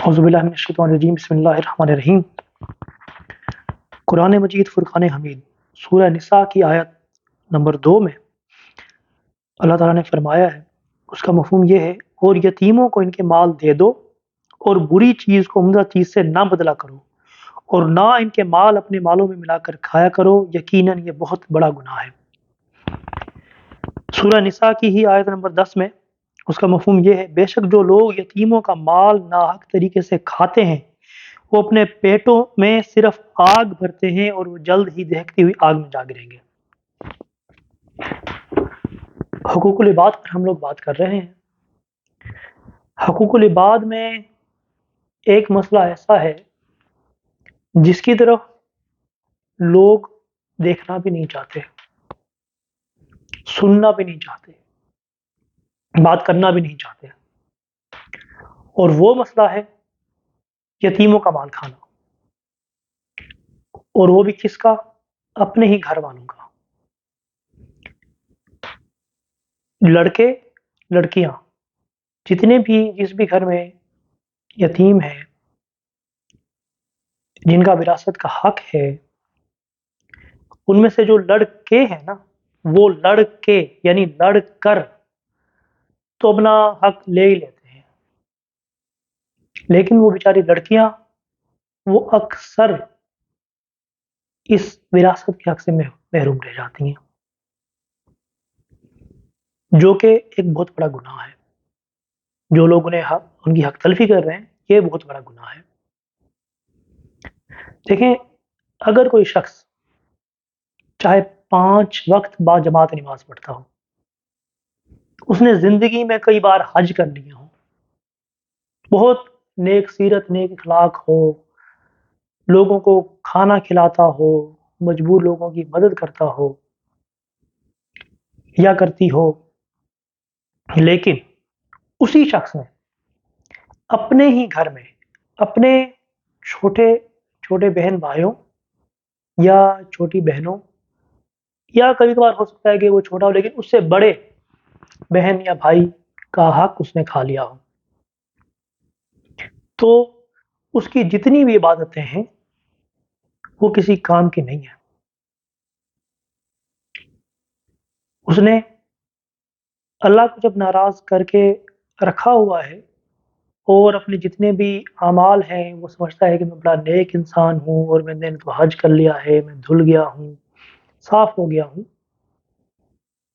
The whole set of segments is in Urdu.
اعوذ باللہ من الشیطان الرجیم بسم اللہ الرحمن الرحیم۔ قرآن مجید فرقان حمید سورہ نساء کی آیت نمبر 2 میں اللہ تعالیٰ نے فرمایا ہے، اس کا مفہوم یہ ہے، اور یتیموں کو ان کے مال دے دو اور بری چیز کو عمدہ چیز سے نہ بدلا کرو اور نہ ان کے مال اپنے مالوں میں ملا کر کھایا کرو، یقیناً یہ بہت بڑا گناہ ہے۔ سورہ نساء کی ہی آیت نمبر 10 میں اس کا مفہوم یہ ہے، بے شک جو لوگ یتیموں کا مال ناحق طریقے سے کھاتے ہیں وہ اپنے پیٹوں میں صرف آگ بھرتے ہیں اور وہ جلد ہی دہکتی ہوئی آگ میں جا گریں گے۔ حقوق العباد پر ہم لوگ بات کر رہے ہیں۔ حقوق العباد میں ایک مسئلہ ایسا ہے جس کی طرف لوگ دیکھنا بھی نہیں چاہتے، سننا بھی نہیں چاہتے، بات کرنا بھی نہیں چاہتے، اور وہ مسئلہ ہے یتیموں کا مال کھانا، اور وہ بھی کس کا؟ اپنے ہی گھر والوں کا۔ لڑکے لڑکیاں جتنے بھی جس بھی گھر میں یتیم ہیں جن کا وراثت کا حق ہے، ان میں سے جو لڑکے ہیں نا، وہ لڑکے یعنی لڑ کر تو اپنا حق لے ہی لیتے ہیں، لیکن وہ بیچاری لڑکیاں وہ اکثر اس وراثت کے حق سے محروم رہ جاتی ہیں، جو کہ ایک بہت بڑا گناہ ہے۔ جو لوگ ان کی حق تلفی کر رہے ہیں، یہ بہت بڑا گناہ ہے۔ دیکھیں، اگر کوئی شخص چاہے 5 وقت با جماعت نماز پڑھتا ہو، اس نے زندگی میں کئی بار حج کر لیا ہو، بہت نیک سیرت نیک اخلاق ہو، لوگوں کو کھانا کھلاتا ہو، مجبور لوگوں کی مدد کرتا ہو یا کرتی ہو، لیکن اسی شخص نے اپنے ہی گھر میں اپنے چھوٹے چھوٹے بہن بھائیوں یا چھوٹی بہنوں، یا کبھی کبھار ہو سکتا ہے کہ وہ چھوٹا ہو لیکن اس سے بڑے بہن یا بھائی کا حق اس نے کھا لیا ہو، تو اس کی جتنی بھی عبادتیں ہیں وہ کسی کام کی نہیں ہیں۔ اس نے اللہ کو جب ناراض کر کے رکھا ہوا ہے اور اپنے جتنے بھی اعمال ہیں وہ سمجھتا ہے کہ میں بڑا نیک انسان ہوں اور میں نے تو حج کر لیا ہے، میں دھل گیا ہوں، صاف ہو گیا ہوں،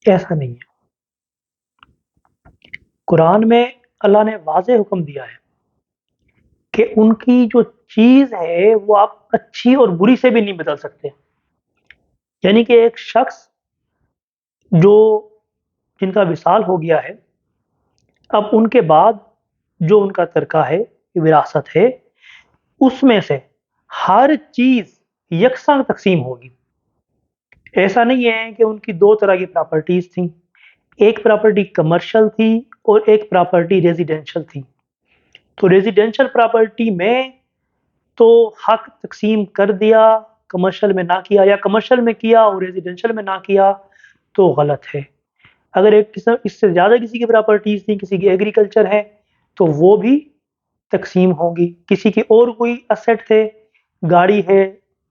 ایسا نہیں ہے۔ قرآن میں اللہ نے واضح حکم دیا ہے کہ ان کی جو چیز ہے وہ آپ اچھی اور بری سے بھی نہیں بدل سکتے، یعنی کہ ایک شخص جو جن کا وصال ہو گیا ہے، اب ان کے بعد جو ان کا ترکہ ہے، وراثت ہے، اس میں سے ہر چیز یکساں تقسیم ہوگی۔ ایسا نہیں ہے کہ ان کی 2 طرح کی پراپرٹیز تھیں، ایک پراپرٹی کمرشل تھی اور ایک پراپرٹی ریزیڈینشل تھی، تو ریزیڈینشل پراپرٹی میں تو حق تقسیم کر دیا، کمرشل میں نہ کیا، یا کمرشل میں کیا اور ریزیڈینشل میں نہ کیا تو غلط ہے۔ اگر ایک قسم اس سے زیادہ کسی کی پراپرٹیز تھیں، کسی کی ایگریکلچر ہے تو وہ بھی تقسیم ہوگی، کسی کی اور کوئی اسٹ تھے، گاڑی ہے،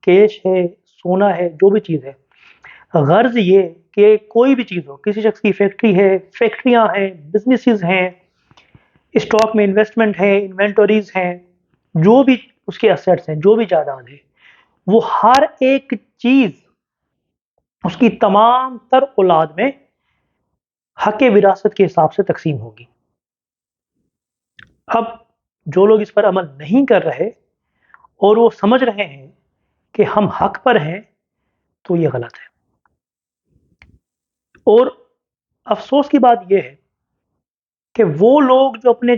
کیش ہے، سونا ہے، جو بھی چیز ہے، غرض یہ کہ کوئی بھی چیز ہو، کسی شخص کی فیکٹری ہے، فیکٹریاں ہیں، بزنسز ہیں، اسٹاک میں انویسٹمنٹ ہے، انوینٹوریز ہیں، جو بھی اس کے اسٹس ہیں، جو بھی جائیداد ہے، وہ ہر ایک چیز اس کی تمام تر اولاد میں حق وراثت کے حساب سے تقسیم ہوگی۔ اب جو لوگ اس پر عمل نہیں کر رہے اور وہ سمجھ رہے ہیں کہ ہم حق پر ہیں، تو یہ غلط ہے۔ اور افسوس کی بات یہ ہے کہ وہ لوگ جو اپنے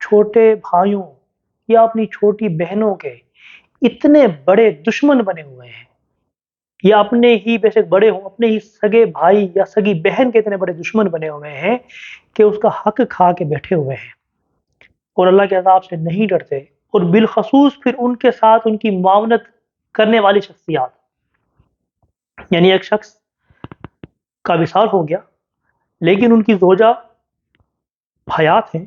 چھوٹے بھائیوں یا اپنی چھوٹی بہنوں کے اتنے بڑے دشمن بنے ہوئے ہیں، یا اپنے ہی بے شک بڑے ہوں، اپنے ہی سگے بھائی یا سگی بہن کے اتنے بڑے دشمن بنے ہوئے ہیں کہ اس کا حق کھا کے بیٹھے ہوئے ہیں اور اللہ کے عذاب سے نہیں ڈرتے، اور بالخصوص پھر ان کے ساتھ ان کی معاونت کرنے والی شخصیات، یعنی ایک شخص کا وصال ہو گیا لیکن ان کی زوجہ حیات ہیں،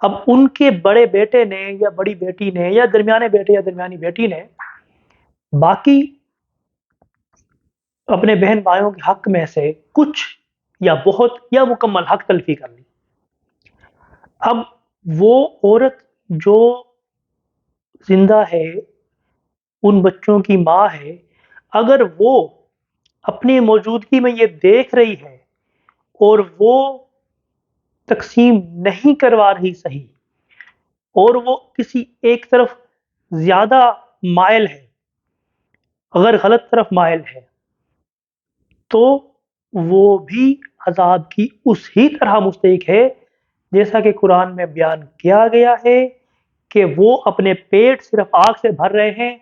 اب ان کے بڑے بیٹے نے یا بڑی بیٹی نے یا درمیانے بیٹے یا درمیانی بیٹی نے باقی اپنے بہن بھائیوں کے حق میں سے کچھ یا بہت یا مکمل حق تلفی کر لی. اب وہ عورت جو زندہ ہے، ان بچوں کی ماں ہے، اگر وہ اپنی موجودگی میں یہ دیکھ رہی ہے اور وہ تقسیم نہیں کروا رہی صحیح، اور وہ کسی ایک طرف زیادہ مائل ہے، اگر غلط طرف مائل ہے، تو وہ بھی عذاب کی اسی طرح مستحق ہے جیسا کہ قرآن میں بیان کیا گیا ہے کہ وہ اپنے پیٹ صرف آگ سے بھر رہے ہیں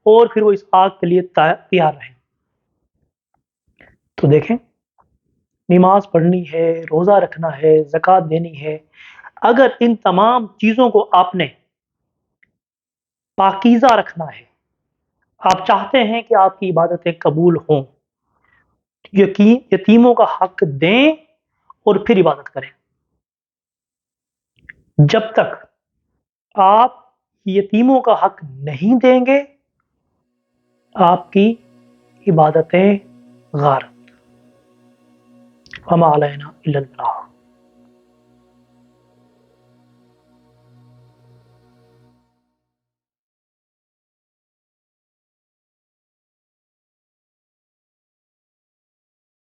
اور پھر وہ اس آگ کے لیے تیار رہیں. تو دیکھیں، نماز پڑھنی ہے، روزہ رکھنا ہے، زکوٰۃ دینی ہے، اگر ان تمام چیزوں کو آپ نے پاکیزہ رکھنا ہے، آپ چاہتے ہیں کہ آپ کی عبادتیں قبول ہوں، یتیموں کا حق دیں اور پھر عبادت کریں. جب تک آپ یتیموں کا حق نہیں دیں گے، آپ کی عبادتیں غارت. وما علینا الا البلاغ.